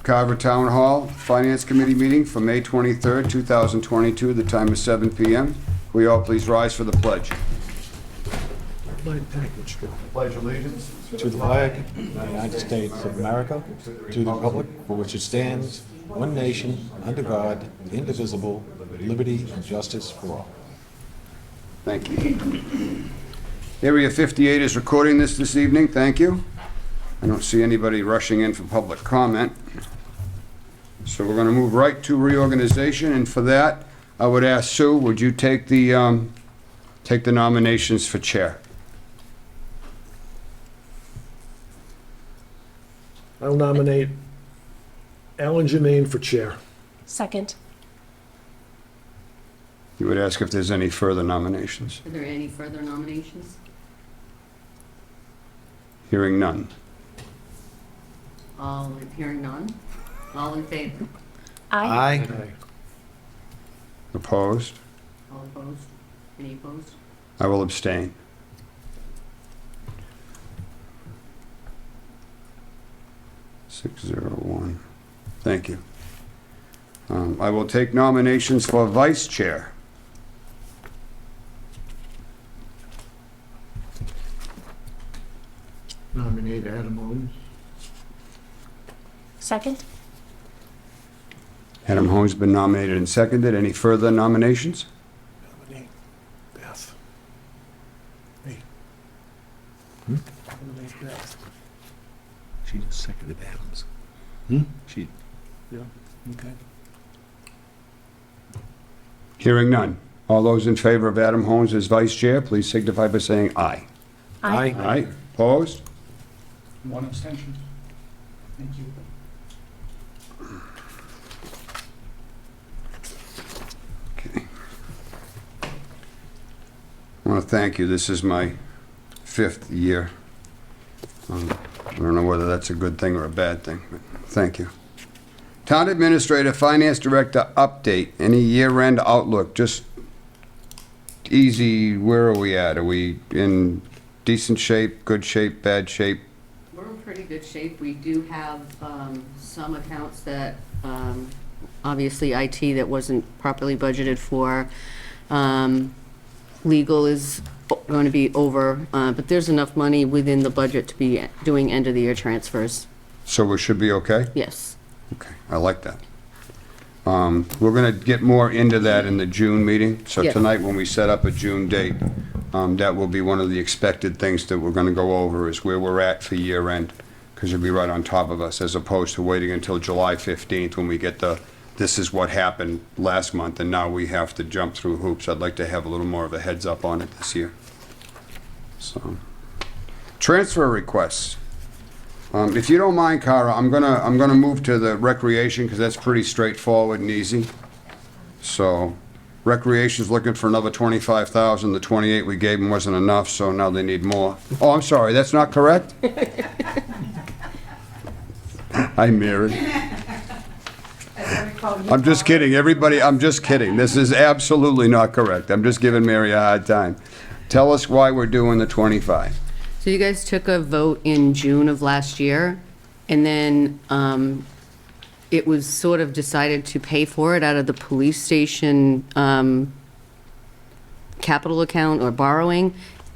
Carver Town Hall Finance Committee meeting for May 23rd, 2022. The time is 7 p.m. Will you all please rise for the pledge? Pledge allegiance To the flag of the United States of America, to the republic for which it stands, one nation, under God, indivisible, with liberty and justice for all. Thank you. Area 58 is recording this evening. Thank you. I don't see anybody rushing in for public comment. So we're going to move right to reorganization, and for that, I would ask Sue, would you take the nominations for chair? I'll nominate Alan Jermaine for chair. Second. You would ask if there's any further nominations. Are there any further nominations? Hearing none. Hearing none. All in favor? Aye. Opposed? All opposed? Any opposed? I will abstain. Six, zero, one. Thank you. I will take nominations for vice chair. Nominate Adam Owens. Second. Adam Holmes been nominated and seconded. Any further nominations? Nominate Beth. Nominate Beth. She just seconded Adams. She, yeah, okay. Hearing none. All those in favor of Adam Holmes as vice chair, please signify by saying aye. Aye. Aye. Opposed? One abstention. Thank you. Okay. I want to thank you. This is my 5th year. I don't know whether that's a good thing or a bad thing, but thank you. Town Administrator, Finance Director, update. Any year-end outlook? Just easy, where are we at? Are we in decent shape, good shape, bad shape? We're in pretty good shape. We do have some accounts that, obviously IT that wasn't properly budgeted for. Legal is going to be over, but there's enough money within the budget to be doing end-of-the-year transfers. So we should be okay? Yes. Okay, I like that. We're going to get more into that in the June meeting. So Yes. tonight, when we set up a June date, that will be one of the expected things that we're going to go over, is where we're at for year end, because you'll be right on top of us, as opposed to waiting until July 15th when we get this is what happened last month, and now we have to jump through hoops. I'd like to have a little more of a heads up on it this year. So, transfer requests. If you don't mind, Cara, I'm gonna move to the recreation, because that's pretty straightforward and easy. So, recreation's looking for another 25,000. The 28 we gave them wasn't enough, so now they need more. Oh, I'm sorry, that's not correct? Hi, Mary. I'm just kidding, everybody, I'm just kidding. This is absolutely not correct. I'm just giving Mary a hard time. Tell us why we're doing the 25. So you guys took a vote in June of last year, and then it was sort of decided to pay for it out of the police station capital account or borrowing,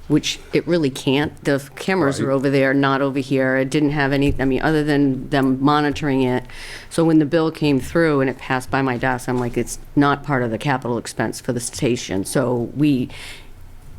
which it really can't. The cameras are Right. over there, not over here. It didn't have any, I mean, other than them monitoring it. So when the bill came through and it passed by my desk, I'm like, it's not part of the capital expense for the station. So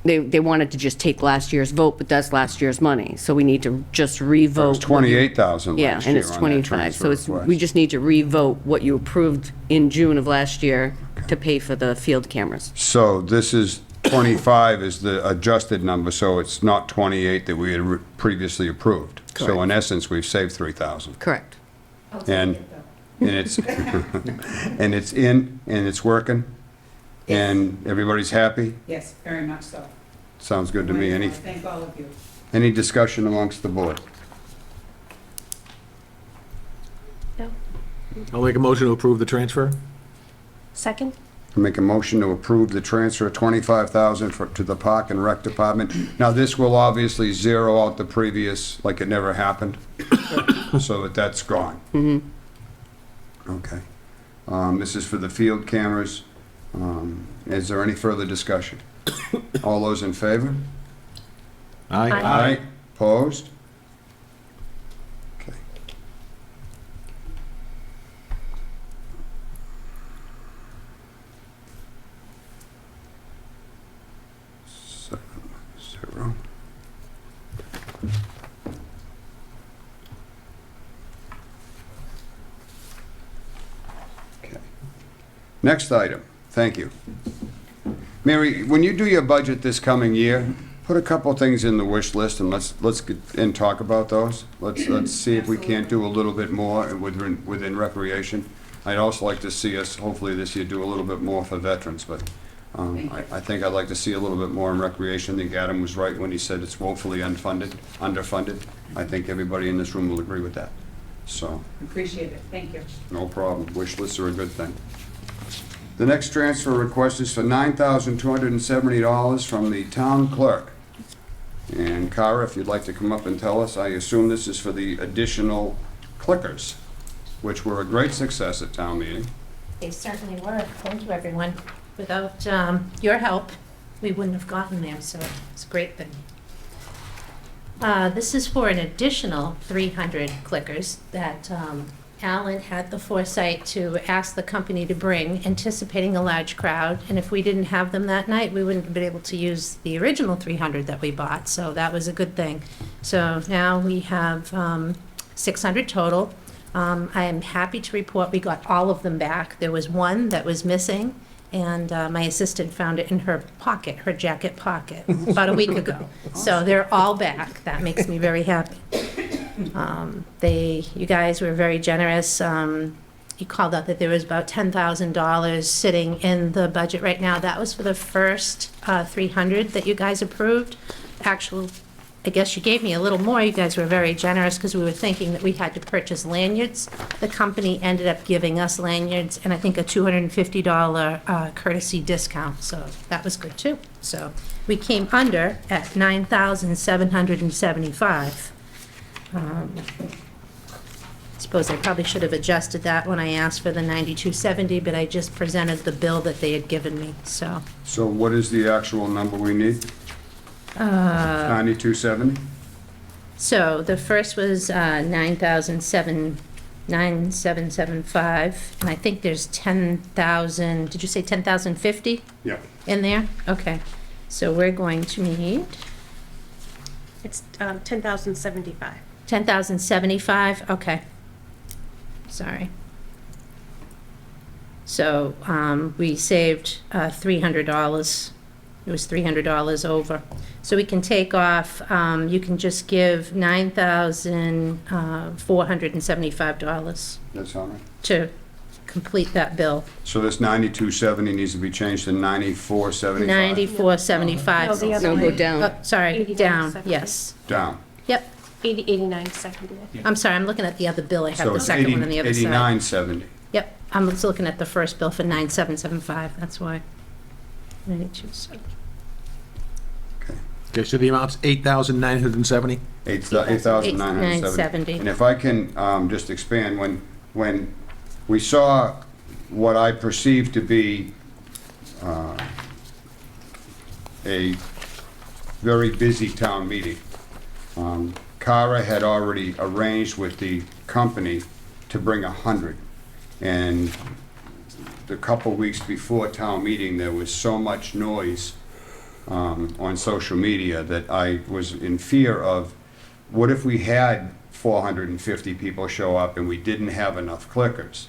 they wanted to just take last year's vote, but that's last year's money. So we need to just re-vote. It was 28,000 Yeah, last and year it's on that 25. So transfer we request. just need to re-vote what you approved in June of last year to pay for the field cameras. So this is 25 is the adjusted number, so it's not 28 that we had previously approved. So Correct. in essence, we've saved 3,000. Correct. And it's, and it's in, and it's working, and everybody's happy? Yes, very much so. Sounds good to me. I thank all of you. Any discussion amongst the board? No. I'll make a motion to approve the transfer. Second. I make a motion to approve the transfer of 25,000 to the Park and Rec Department. Now, this will obviously zero out the previous, like it never happened. so that that's gone. Okay. This is for the field cameras. Is there any further discussion? All those in favor? Aye. Opposed? Okay. Seven, zero. Okay. Next item, thank you. Mary, when you do your budget this coming year, put a couple things in the wish list and let's get and talk about those. Let's see if we can't do a little bit more within recreation. I'd also like to see us, hopefully this year, do a little bit more for veterans, but I think I'd like to see a little bit more in recreation. I think Adam was right when he said it's woefully underfunded. I think everybody in this room will agree with that. So, Appreciate it, thank you. no problem. Wish lists are a good thing. The next transfer request is for $9,270 from the town clerk. And Cara, if you'd like to come up and tell us, I assume this is for the additional clickers, which were a great success at town meeting. They certainly were. Thank you, everyone. Without your help, we wouldn't have gotten there, so it's a great thing. This is for an additional 300 clickers that Alan had the foresight to ask the company to bring, anticipating a large crowd. And if we didn't have them that night, we wouldn't have been able to use the original 300 that we bought. So that was a good thing. So now we have 600 total. I am happy to report we got all of them back. There was one that was missing, and my assistant found it in her pocket, her jacket pocket, about a week ago. So they're all back. That makes me very happy. You guys were very generous. You called out that there was about $10,000 sitting in the budget right now. That was for the first 300 that you guys approved. Actually, I guess you gave me a little more. You guys were very generous because we were thinking that we had to purchase lanyards. The company ended up giving us lanyards and I think a $250 courtesy discount, so that was good too. So we came under at $9,775. Suppose I probably should have adjusted that when I asked for the $92.70, but I just presented the bill that they had given me, so. So what is the actual number we need? 9270? So the first was 9,775, and I think there's 10,000, did you say 10,050 Yeah. in there? Okay, so we're going to need It's 10,075. 10,075, okay. Sorry. So we saved $300. It was $300 over. So we can take off, you can just give $9,475 That's all right. to complete that bill. So this 9270 needs to be changed to 9475? $94.75. No, the other No, way. go down. Oh, sorry, 89 down, seconds. yes. Down. Yep, 89 seconded. I'm sorry, I'm looking at the other bill. I have So the it's second one on the other side. 8970. Yep, I'm just looking at the first bill for 9,775, that's why. 92.7. Okay, so the amount's 8,970? 8,970. 970. And if I can just expand, when we saw what I perceived to be a very busy town meeting, Cara had already arranged with the company to bring 100. And the couple weeks before town meeting, there was so much noise on social media that I was in fear of, what if we had 450 people show up and we didn't have enough clickers?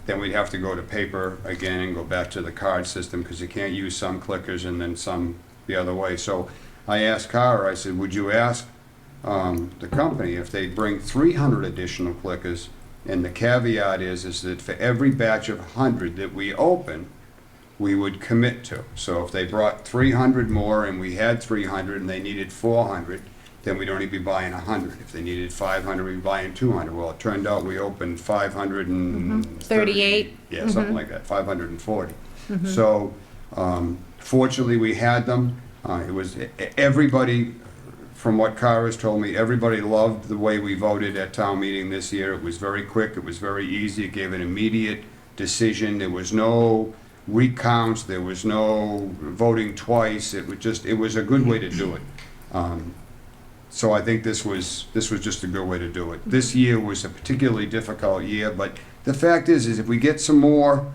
Then we'd have to go to paper again and go back to the card system because you can't use some clickers and then some the other way. So I asked Cara, I said, would you ask the company if they'd bring 300 additional clickers? And the caveat is that for every batch of 100 that we open, we would commit to. So if they brought 300 more and we had 300 and they needed 400, then we'd only be buying 100. If they needed 500, we'd be buying 200. Well, it turned out we opened 538. 38. Yeah, something like that, 540. So fortunately, we had them. It was everybody from what Carver's told me, everybody loved the way we voted at town meeting this year. It was very quick, it was very easy, it gave an immediate decision. There was no recounts, there was no voting twice. It was a good way to do it. So I think this was just a good way to do it. This year was a particularly difficult year, but the fact is if we get some more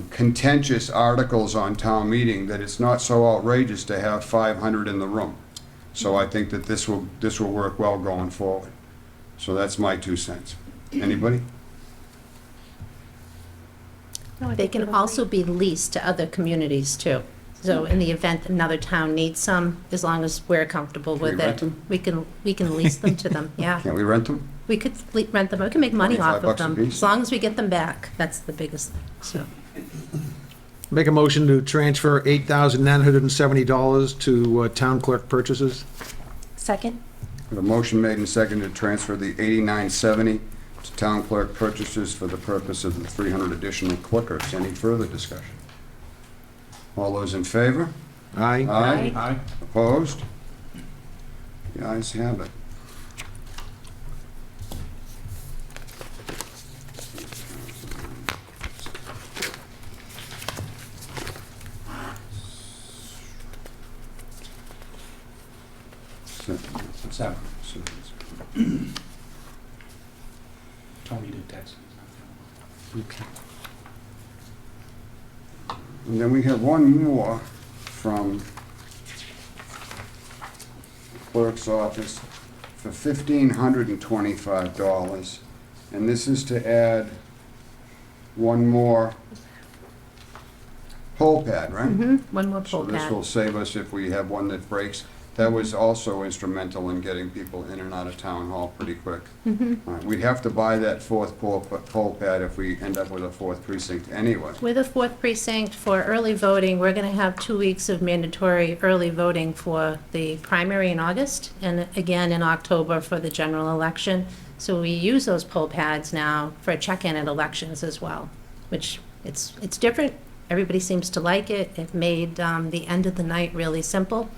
contentious articles on town meeting, that it's not so outrageous to have 500 in the room. So I think that this will work well going forward. So that's my 2 cents. Anybody? No, I They think can it'll also be leased to other communities too. So in the event another town needs some, as long as we're comfortable Can with we rent it, them? we can lease them to them, yeah. Can't we rent them? We could rent them, we can make money off of $25 a them, piece? as long as we get them back. That's the biggest thing, so. Make a motion to transfer $8,970 to town clerk purchases. Second? We have a motion made and seconded to transfer the 8970 to town clerk purchases for the purpose of the 300 additional clickers. Any further discussion? All those in favor? Aye. Aye. Opposed? The ayes have it. Seven. Tony did text me. And then we have one more from clerk's office for $1,525. And this is to add one more poll pad, right? One more So poll this will pad. save us if we have one that breaks. That was also instrumental in getting people in and out of town hall pretty quick. We'd have to buy that fourth poll pad if we end up with a fourth precinct anyway. With a fourth precinct for early voting, we're gonna have 2 weeks of mandatory early voting for the primary in August, and again in October for the general election. So we use those poll pads now for check-in at elections as well, which it's different. Everybody seems to like it. It made the end of the night really simple.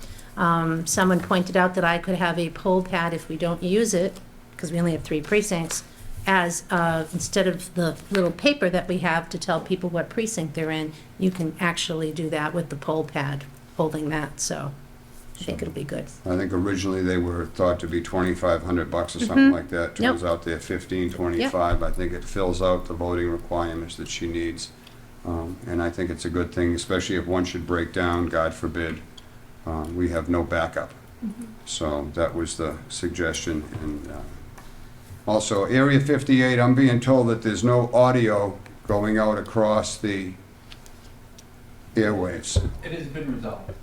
Someone pointed out that I could have a poll pad if we don't use it, because we only have 3 precincts, as instead of the little paper that we have to tell people what precinct they're in, you can actually do that with the poll pad, holding that, so I think it'll be good. I think originally they were thought to be $2,500 or something like that. Yep. Turns out they're $1,525. I think it fills out the voting requirements that she needs. And I think it's a good thing, especially if one should break down, God forbid. We have no backup. So that was the suggestion. And also, Area 58, I'm being told that there's no audio going out across the airwaves. It has been resolved.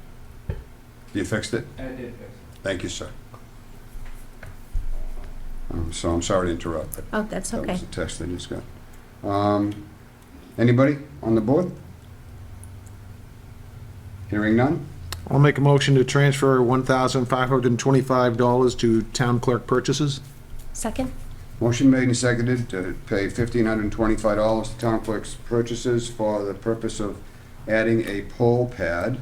You fixed it? I did fix it. Thank you, sir. So I'm sorry to interrupt, but Oh, that's that okay. was the text I just got. Anybody on the board? Hearing none? I'll make a motion to transfer $1,525 to town clerk purchases. Second? Motion made and seconded to pay $1,525 to town clerk's purchases for the purpose of adding a poll pad.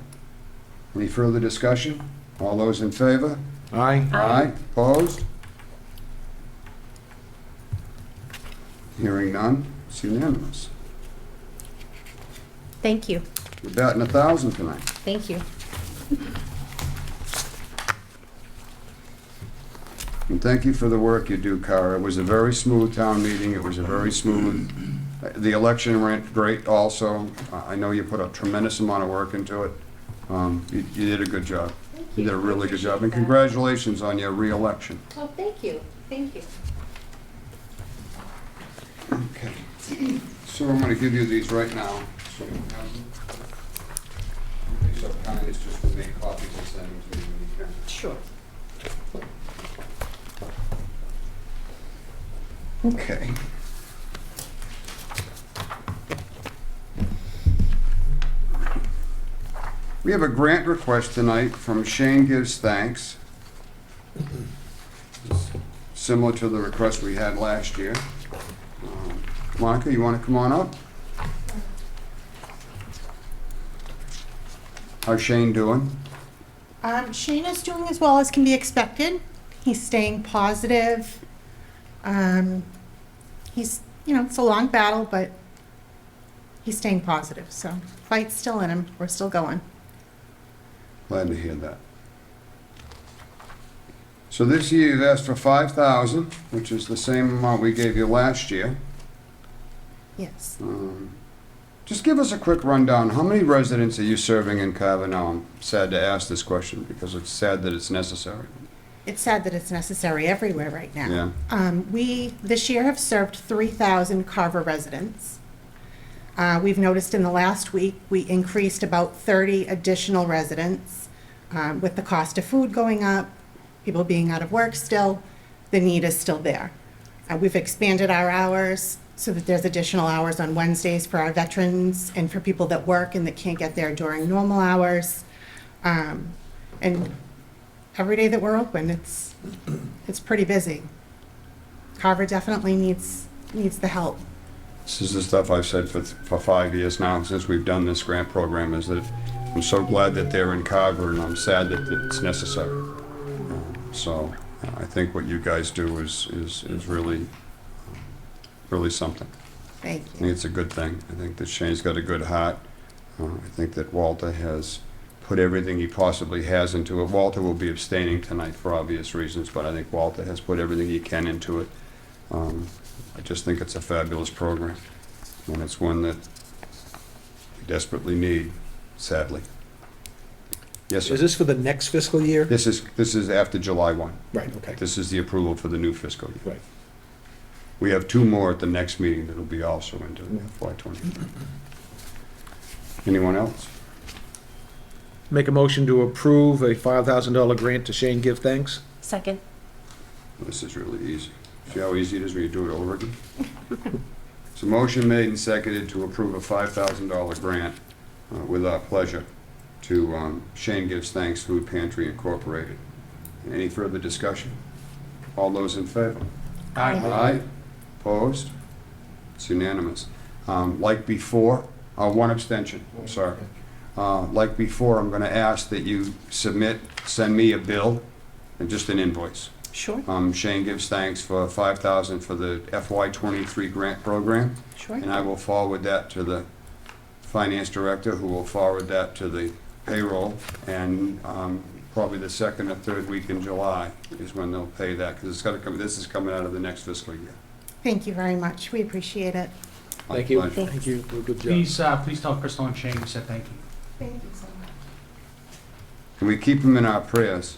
Any further discussion? All those in favor? Aye. Aye. Opposed? Hearing none, it's unanimous. Thank you, We're batting 1,000 tonight. thank you. And thank you for the work you do, Cara. It was a very smooth town meeting. It was a very smooth, the election went great also. I know you put a tremendous amount of work into it. You did a good job. You did a really good job. And congratulations on your reelection. Oh, thank you, thank you. Okay. So I'm gonna give you these right now. So you have them. Okay, so kind is just to make copies and send them to you when you can. Sure. Okay. We have a grant request tonight from Shane Gives Thanks. Similar to the request we had last year. Monica, you want to come on up? How's Shane doing? Shane is doing as well as can be expected. He's staying positive. He's, it's a long battle, but he's staying positive. So fight's still in him. We're still going. Glad to hear that. So this year you've asked for 5,000, which is the same amount we gave you last year. Yes. Just give us a quick rundown. How many residents are you serving in Carver now? I'm sad to ask this question because it's sad that it's necessary. It's sad that it's necessary everywhere right now. Yeah. We, this year, have served 3,000 Carver residents. We've noticed in the last week, we increased about 30 additional residents. With the cost of food going up, people being out of work still, the need is still there. We've expanded our hours so that there's additional hours on Wednesdays for our veterans and for people that work and that can't get there during normal hours. And every day that we're open, it's pretty busy. Carver definitely needs the help. This is the stuff I've said for 5 years now, since we've done this grant program, is that I'm so glad that they're in Carver, and I'm sad that it's necessary. So I think what you guys do is really, really something. Thank I you. think it's a good thing. I think that Shane's got a good heart. I think that Walter has put everything he possibly has into it. Walter will be abstaining tonight for obvious reasons, but I think Walter has put everything he can into it. I just think it's a fabulous program, and it's one that we desperately need, sadly. Yes, sir. Is this for the next fiscal year? This is after July 1. Right, okay. This is the approval for the new fiscal year. Right. We have 2 more at the next meeting that'll be also into FY '20. Anyone else? Make a motion to approve a $5,000 grant to Shane Give Thanks. Second. This is really easy. See how easy it is when you do it over again? So motion made and seconded to approve a $5,000 grant with our pleasure to Shane Gives Thanks Food Pantry Incorporated. Any further discussion? All those in favor? Aye. Opposed? It's unanimous. Like before, one abstention, I'm sorry. Like before, I'm gonna ask that you send me a bill and just an invoice. Sure, Shane Gives Thanks for $5,000 for the FY '23 grant program. sure. And I will forward that to the finance director, who will forward that to the payroll. And probably the 2nd or 3rd week in July is when they'll pay that, because this is coming out of the next fiscal year. Thank you very much. We appreciate it. My Thank you. pleasure. Thank you. Good job. Please tell Crystal and Shane we said thank you. Thank you so much. Can we keep him in our prayers?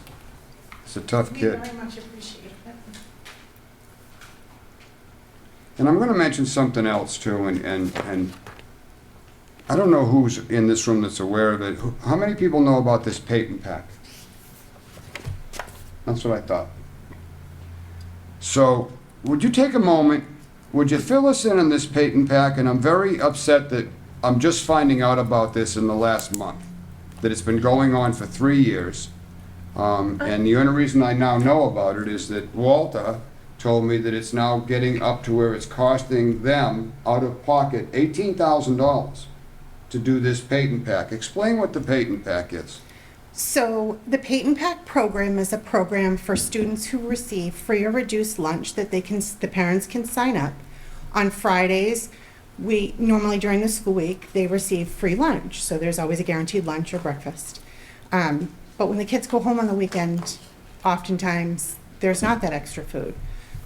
He's a tough We kid. very much appreciate it. And I'm gonna mention something else too, and I don't know who's in this room that's aware of it. How many people know about this Peyton Pack? That's what I thought. So, would you take a moment, would you fill us in on this Peyton Pack? And I'm very upset that I'm just finding out about this in the last month, that it's been going on for 3 years. And the only reason I now know about it is that Walter told me that it's now getting up to where it's costing them, out of pocket, $18,000 to do this Peyton Pack. Explain what the Peyton Pack is. So the Peyton Pack program is a program for students who receive free or reduced lunch that the parents can sign up. On Fridays, normally during the school week, they receive free lunch. So there's always a guaranteed lunch or breakfast. But when the kids go home on the weekend, oftentimes there's not that extra food.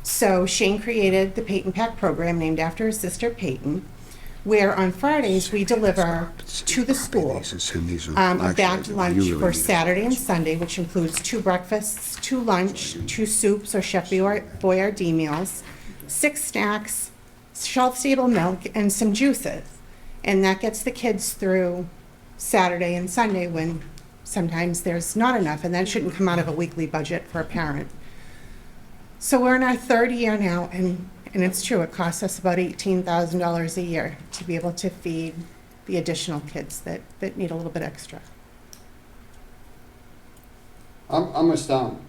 So Shane created the Peyton Pack program named after his sister Peyton, where on Fridays we deliver to the school a bagged lunch for Saturday and Sunday, which includes 2 breakfasts, 2 lunch, 2 soups or Chef Boyardee meals, 6 snacks, shelf-stable milk, and some juices. And that gets the kids through Saturday and Sunday when sometimes there's not enough, and that shouldn't come out of a weekly budget for a parent. So we're in our 3rd year now, and it's true, it costs us about $18,000 a year to be able to feed the additional kids that need a little bit extra. I'm astounded.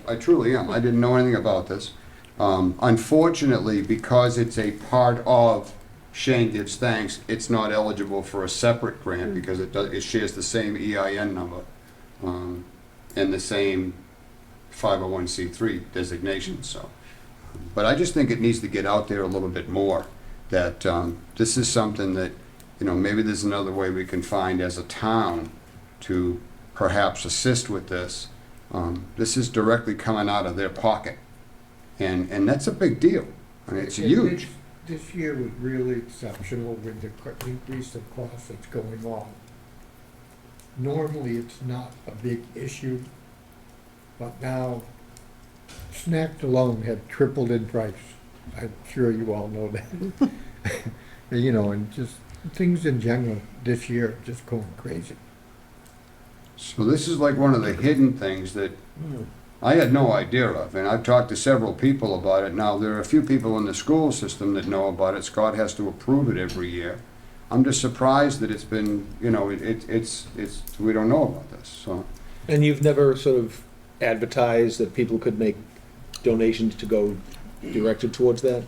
I truly am. I didn't know anything about this. Unfortunately, because it's a part of Shane Gives Thanks, it's not eligible for a separate grant because it shares the same EIN number and the same 501c3 designation, so. But I just think it needs to get out there a little bit more, that this is something that, maybe there's another way we can find as a town to perhaps assist with this. This is directly coming out of their pocket, and that's a big deal. I mean, it's huge. This year was really exceptional with the increase of cost that's going on. Normally, it's not a big issue, but now snacks alone have tripled in price. I'm sure you all know that. And just things in general this year are just going crazy. So this is like one of the hidden things that I had no idea of, and I've talked to several people about it. Now, there are a few people in the school system that know about it. Scott has to approve it every year. I'm just surprised that it's been, we don't know about this, so. And you've never sort of advertised that people could make donations to go directed towards that?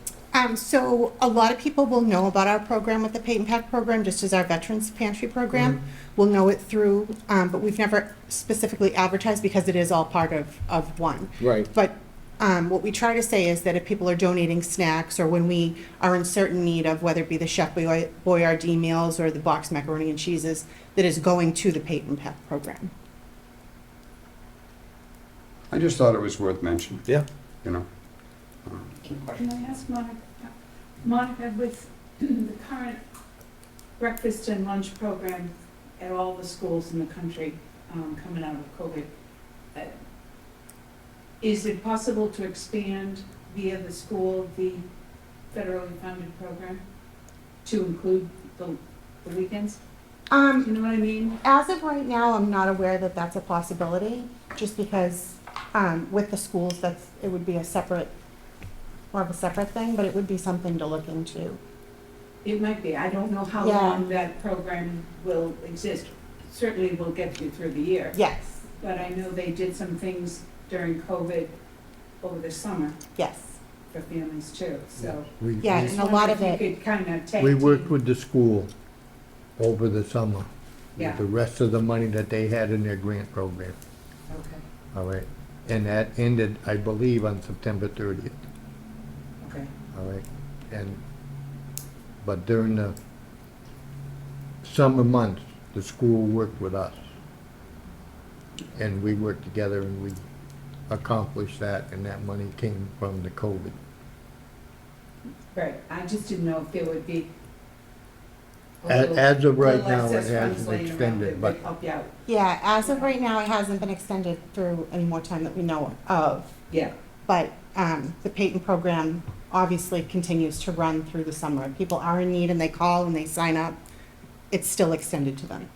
So a lot of people will know about our program with the Pay and Pack program, just as our Veterans Pantry program. We'll know it through, but we've never specifically advertised because it is all part of one. Right. But what we try to say is that if people are donating snacks, or when we are in certain need of, whether it be the Chef Boyardee meals or the boxed macaroni and cheeses, that is going to the Pay and Pack program. I just thought it was worth mentioning, Yeah. Can I ask Monica, with the current breakfast and lunch program at all the schools in the country coming out of COVID, is it possible to expand via the school the federally funded program to include the weekends? Do you know what I mean? As of right now, I'm not aware that that's a possibility, just because with the schools, it would be more of a separate thing, but it would be something to look into. It might be. I don't know how Yeah. long that program will exist. Certainly will get you through the year. Yes, But I know they did some things during COVID over the summer yes. for families too, so. Yeah, and a lot of If it, you could kind of take. We worked with the school over the summer, Yeah, with the rest of the money that they had in their grant program, okay, all right? And that ended, I believe, on September 30th, okay. all right? But during the summer months, the school worked with us. And we worked together and we accomplished that, and that money came from the COVID. Right, I just didn't know if there would be. a As, little- as of right little now, it excess funds hasn't laying around extended, that but would help you out. yeah, as of right now, it hasn't been extended through any more time that we know of. Yeah, But the Peyton program obviously continues to run through the summer. If people are in need and they call and they sign up, it's still extended to them,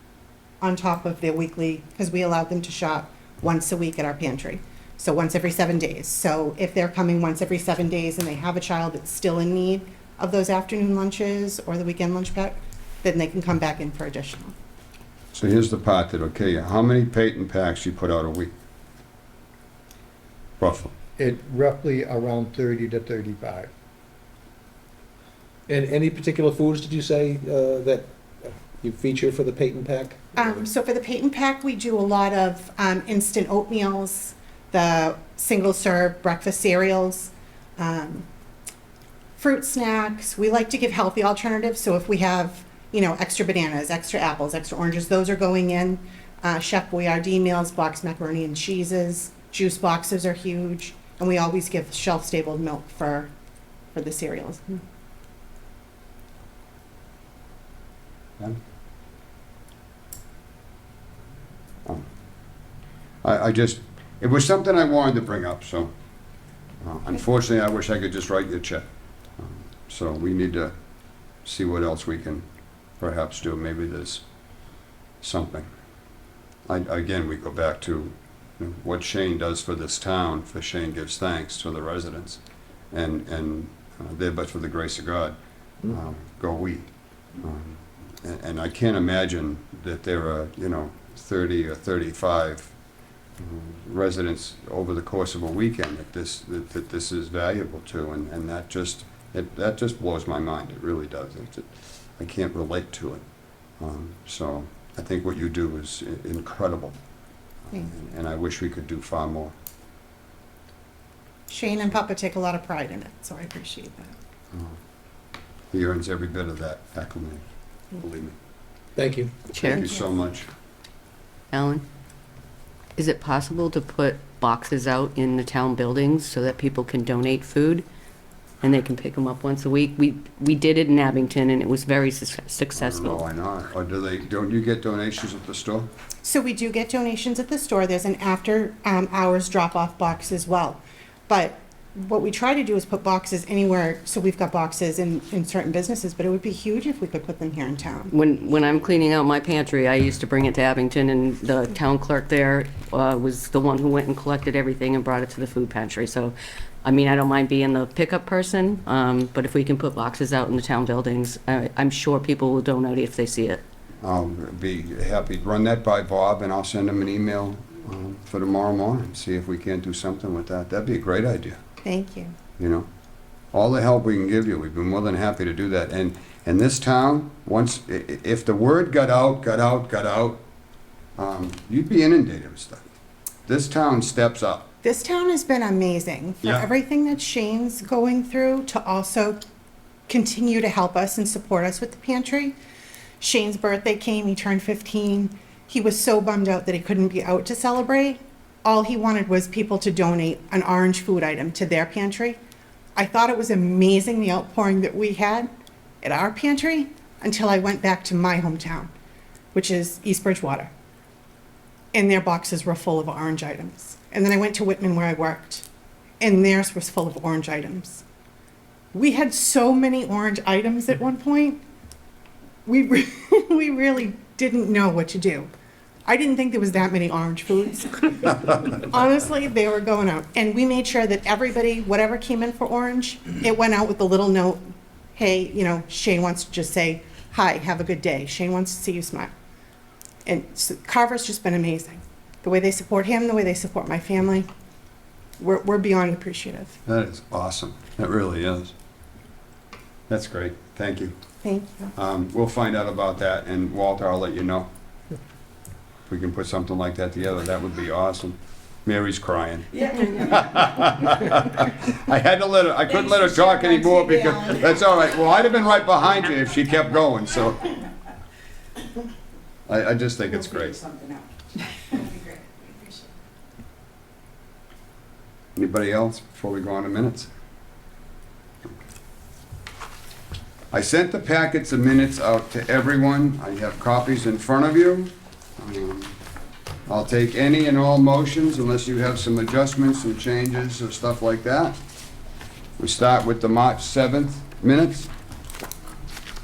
on top of their weekly, because we allow them to shop once a week at our pantry. So once every 7 days. So if they're coming once every 7 days and they have a child that's still in need of those afternoon lunches or the weekend lunch pack, then they can come back in for additional. So here's the part that'll kill you. How many Peyton packs you put out a week? Roughly. it roughly around 30 to 35. And any particular foods, did you say, that you feature for the Peyton Pack? So for the Peyton Pack, we do a lot of instant oatmeals, the single-serve breakfast cereals, fruit snacks. We like to give healthy alternatives, so if we have, extra bananas, extra apples, extra oranges, those are going in. Chef Boyardee meals, boxed macaroni and cheeses, juice boxes are huge, and we always give shelf-stable milk for the cereals. It was something I wanted to bring up, so unfortunately, I wish I could just write you a check. So we need to see what else we can perhaps do. Maybe there's something. Again, we go back to what Shane does for this town, for Shane gives thanks to the residents. And there but for the grace of God, go we. And I can't imagine that there are, 30 or 35 residents over the course of a weekend that this is valuable to, and that just blows my mind. It really does. I can't relate to it. So I think what you do is incredible. Thanks. And I wish we could do far more. Shane and Papa take a lot of pride in it, so I appreciate that. He earns every bit of that accolade, believe me. Thank you. Chair, Thank you so much. Alan, is it possible to put boxes out in the town buildings so that people can donate food? And they can pick them up once a week? We did it in Abington, and it was very I don't know successful. why not. Or don't you get donations at the store? So we do get donations at the store. There's an after hours drop-off box as well. But what we try to do is put boxes anywhere, so we've got boxes in certain businesses, but it would be huge if we could put them here in town. When I'm cleaning out my pantry, I used to bring it to Abington, and the town clerk there was the one who went and collected everything and brought it to the food pantry. So, I mean, I don't mind being the pickup person, but if we can put boxes out in the town buildings, I'm sure people will donate if they see it. I'll be happy to run that by Bob, and I'll send him an email for tomorrow morning, see if we can't do something with that. That'd be a great idea, Thank you. you know? All the help we can give you, we've been more than happy to do that. And in this town, if the word got out, you'd be inundated with stuff. This town steps up. This town has been amazing for Yeah. everything that Shane's going through to also continue to help us and support us with the pantry. Shane's birthday came, he turned 15. He was so bummed out that he couldn't be out to celebrate. All he wanted was people to donate an orange food item to their pantry. I thought it was amazing, the outpouring that we had at our pantry, until I went back to my hometown, which is East Bridgewater. And their boxes were full of orange items. And then I went to Whitman where I worked, and theirs was full of orange items. We had so many orange items at one point. We really didn't know what to do. I didn't think there was that many orange foods. Honestly, they were going out. And we made sure that everybody, whatever came in for orange, it went out with a little note, hey, Shane wants to just say, hi, have a good day. Shane wants to see you smile. And so Carver's just been amazing. The way they support him, the way they support my family, we're beyond appreciative. That is awesome. That really is. That's great. Thank you. Thank you. We'll find out about that, and Walter, I'll let you know. If we can put something like that together, that would be awesome. Mary's crying. I had to let her, I couldn't let her talk anymore because, that's all right. Well, I'd have been right behind you if she kept going, so. I just think it's great. Anybody else before we go on to minutes? I sent the packets of minutes out to everyone. I have copies in front of you. I'll take any and all motions unless you have some adjustments, some changes, or stuff like that. We start with the March 7th minutes.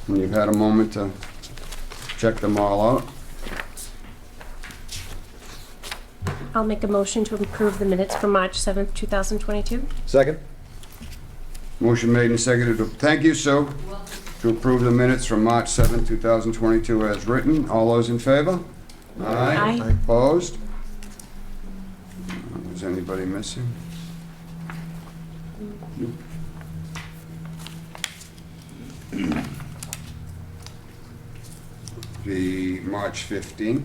And you've had a moment to check them all out. I'll make a motion to approve the minutes for March 7th, 2022. Second? Motion made and seconded. Thank you, Sue. To approve the minutes from March 7th, 2022 as written. All those in favor? Aye. Opposed? Is anybody missing? The March 15th.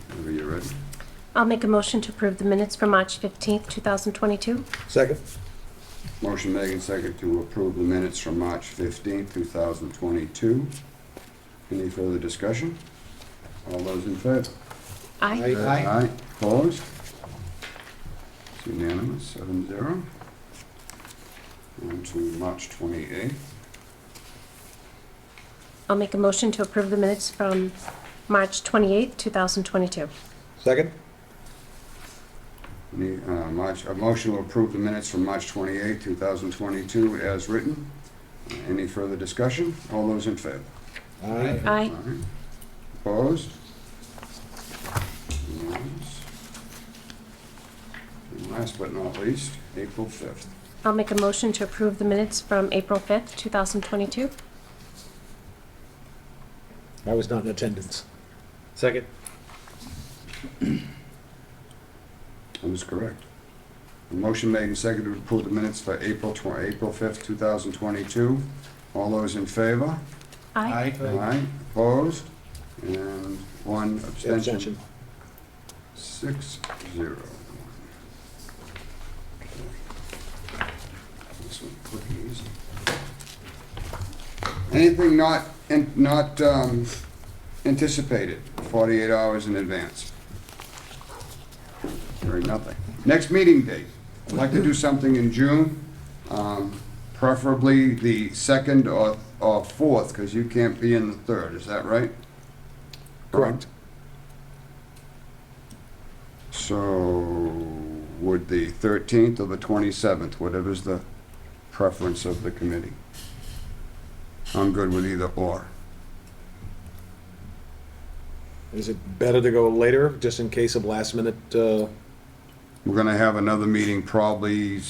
Whenever you're ready. I'll make a motion to approve the minutes for March 15th, 2022. Second? Motion made and seconded to approve the minutes from March 15th, 2022. Any further discussion? All those in favor? Aye. Aye. Opposed? It's unanimous, 7-0. On to March 28th. I'll make a motion to approve the minutes from March 28th, 2022. Second? Any, a motion to approve the minutes from March 28th, 2022 as written. Any further discussion? All those in favor? Aye. Aye. Opposed? Unanimous. And last but not least, April 5th. I'll make a motion to approve the minutes from April 5th, 2022. I was not in attendance. Second? That is correct. A motion made and seconded to approve the minutes for April 5th, 2022. All those in favor? Aye. Aye. Opposed? and 1 abstention. Abstention. 6-0. This one, quick and easy. Anything not anticipated 48 hours in advance? Very nothing. Next meeting date. I'd like to do something in June, preferably the 2nd or 4th, because you can't be in the 3rd, is that right? Correct. So, would the 13th or the 27th, whatever's the preference of the committee? I'm good with either or. Is it better to go later, just in case of last minute, We're gonna have another meeting probably,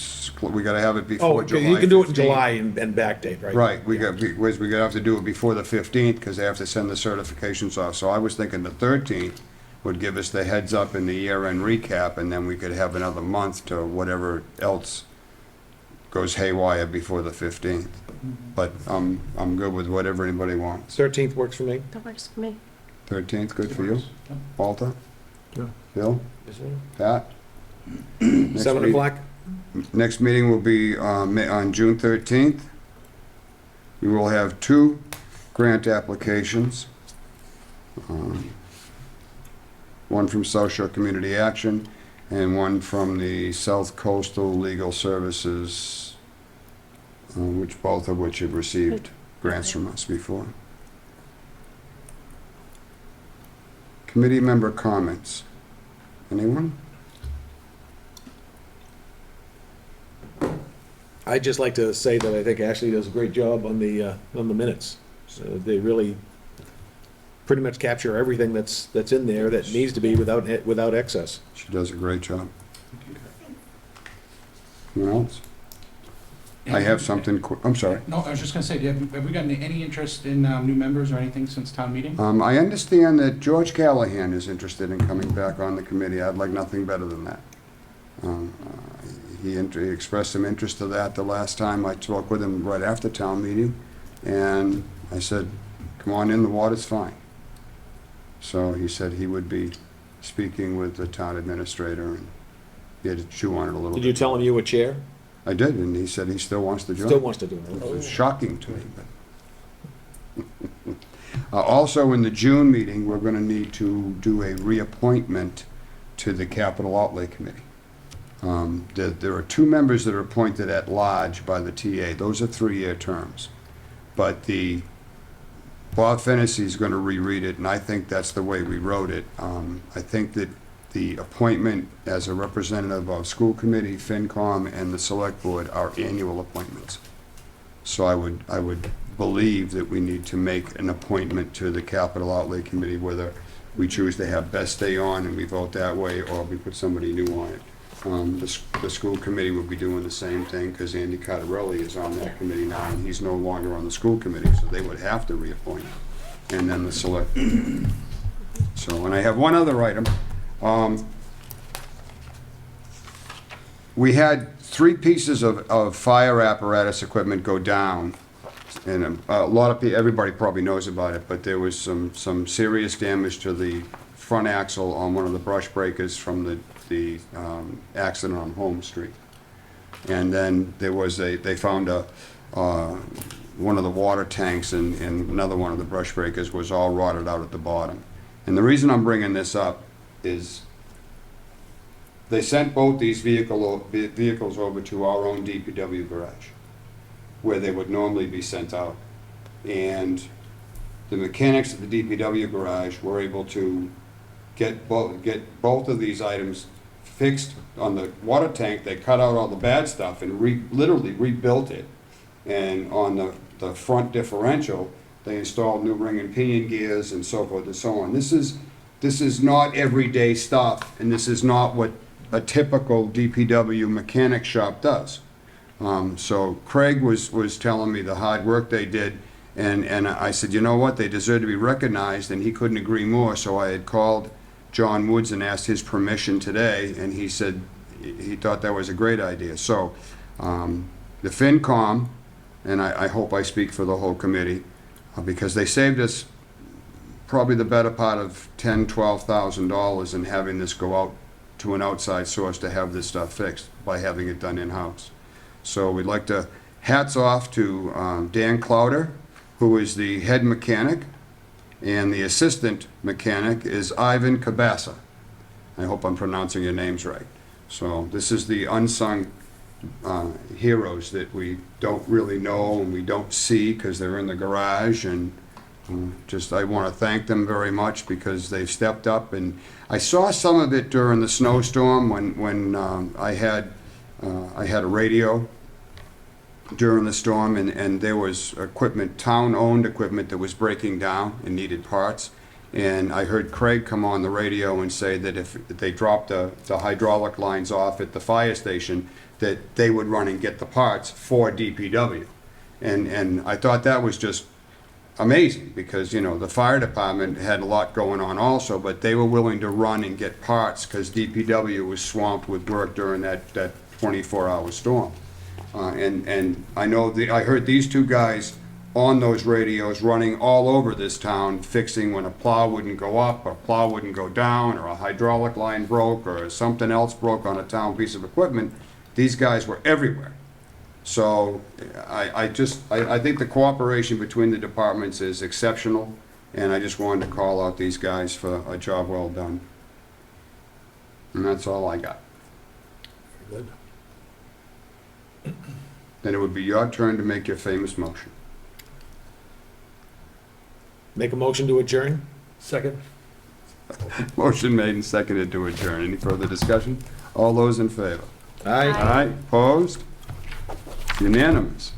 we gotta have it oh, before okay, July you can do it in 15th. July and backdate, right? Right, we gotta have to do it before the 15th, because they have to send the certifications off. So I was thinking the 13th would give us the heads up in the year-end recap, and then we could have another month to whatever else goes haywire before the 15th. But I'm good with whatever anybody wants. 13th works for me. That works for me. 13th, good for you? Walter? Yeah. Bill? Pat? Next 7 meeting- o'clock? Next meeting will be on June 13th. We will have 2 grant applications. One from South Shore Community Action and one from the South Coastal Legal Services, both of which have received grants from us before. Committee member comments. Anyone? I'd just like to say that I think Ashley does a great job on the minutes. So they really pretty much capture everything that's in there that needs to be without excess. She does a great job. Anyone else? I have something, I'm sorry. No, I was just gonna say, have we gotten any interest in new members or anything since town meeting? I understand that George Callahan is interested in coming back on the committee. I'd like nothing better than that. He expressed some interest to that the last time I spoke with him right after town meeting, and I said, come on in, the water's fine. So he said he would be speaking with the town administrator, and he had to chew on it a little bit. Did you tell him you were chair? I did, and he said he still wants to join. Still wants to do It it. was shocking to me, but. Also, in the June meeting, we're gonna need to do a reappointment to the Capital Outlay Committee. There are 2 members that are appointed at large by the TA. Those are 3-year terms. But Bob Fennessy is gonna reread it, and I think that's the way we wrote it. I think that the appointment as a representative of school committee, FinCom, and the select board are annual appointments. So I would believe that we need to make an appointment to the Capital Outlay Committee, whether we choose to have Best stay on and we vote that way, or we put somebody new on it. The school committee will be doing the same thing, because Andy Cottarelli is on that committee now, and he's no longer on the school committee, so they would have to reappoint. And then the select. So, and I have one other item. We had 3 pieces of fire apparatus equipment go down, and a lot of people, everybody probably knows about it, but there was some serious damage to the front axle on one of the brush breakers from the accident on Holmes Street. And then they found one of the water tanks in another one of the brush breakers was all rotted out at the bottom. And the reason I'm bringing this up is they sent both these vehicles over to our own DPW garage, where they would normally be sent out. And the mechanics at the DPW garage were able to get both of these items fixed. On the water tank, they cut out all the bad stuff and literally rebuilt it. And on the front differential, they installed new ring and pinion gears and so forth and so on. This is not everyday stuff, and this is not what a typical DPW mechanic shop does. So Craig was telling me the hard work they did, and I said, you know what, they deserve to be recognized, and he couldn't agree more. So I had called John Woods and asked his permission today, and he said he thought that was a great idea. So the FinCom, and I hope I speak for the whole committee, because they saved us probably the better part of $10,000-12,000 in having this go out to an outside source to have this stuff fixed by having it done in-house. So we'd like to, hats off to Dan Clowder, who is the head mechanic, and the assistant mechanic is Ivan Cabasa. I hope I'm pronouncing your names right. So this is the unsung heroes that we don't really know and we don't see because they're in the garage, and just I want to thank them very much because they've stepped up. And I saw some of it during the snowstorm when I had a radio during the storm, and there was equipment, town-owned equipment, that was breaking down and needed parts. And I heard Craig come on the radio and say that if they dropped the hydraulic lines off at the fire station, that they would run and get the parts for DPW. And I thought that was just amazing because, you know, the fire department had a lot going on also, but they were willing to run and get parts because DPW was swamped with work during that 24-hour storm. And I know I heard these two guys on those radios running all over this town, fixing when a plow wouldn't go up, or a plow wouldn't go down, or a hydraulic line broke, or something else broke on a town piece of equipment. These guys were everywhere. So I think the cooperation between the departments is exceptional, and I just wanted to call out these guys for a job well done. And that's all I got. Good. Then it would be your turn to make your famous motion. Make a motion to adjourn? Second. Motion made and seconded to adjourn. Any further discussion? All those in favor? Aye. Aye. Opposed? Unanimous.